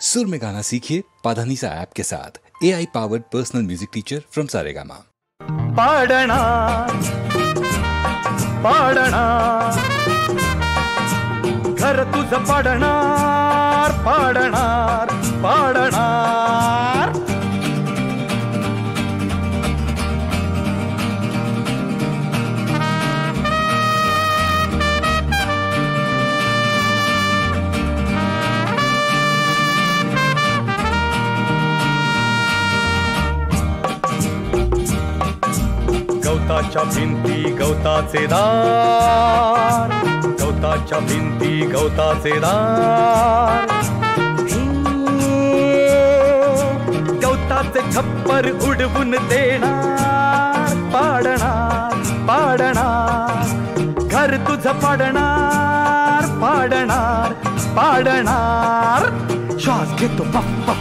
सुर में गाना सीखिए पाधानीसा ऐप के साथ। AI powered personal music teacher from Saregama. पाडना पाडना घर तुझं पाडणार पाडणार पाडणार। गवताच्या भिंती गवताचे दार, गवताच्या भिंती गवताचे दार, गवताचे छप्पर उडवून देणार पाडणार पाडणार। घर तुझं पाडणार पाडणार पाडणार। श्वास घेतो पफ पफ,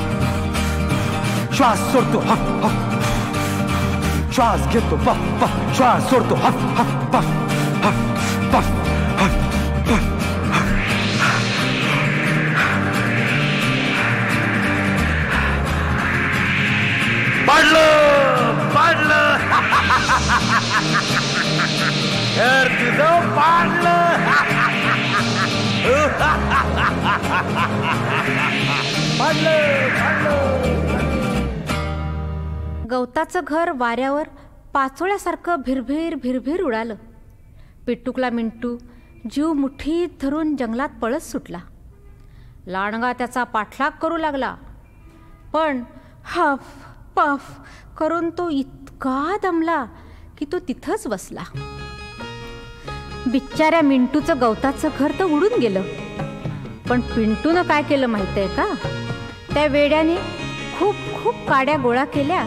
श्वास सोडतो हफ हफ, श्वास घेतो पफ पफ, श्वास सोडतो हफ हफ पफ हफ पफ हफ पफ। पाडलं पाडलं घर तुझं पाडलं पाडलं पाडलं। गवताचं घर वाऱ्यावर पाचोळ्यासारखं भिरभिर भिरभिर उडालं। पिट्टूकला मिंटू जीव मुठीत धरून जंगलात पळत सुटला। लांडगा त्याचा पाठलाग करू लागला, पण हफ पफ करून तो इतका दमला की तो तिथंच बसला। बिचाऱ्या मिंटूचं गवताचं घर तर उडून गेलं, पण पिंटूनं काय केलं माहितीये का? त्या वेड्याने खूप खूप काड्या गोळा केल्या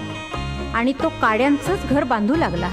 आणि तो काड्यांचंच घर बांधू लागला।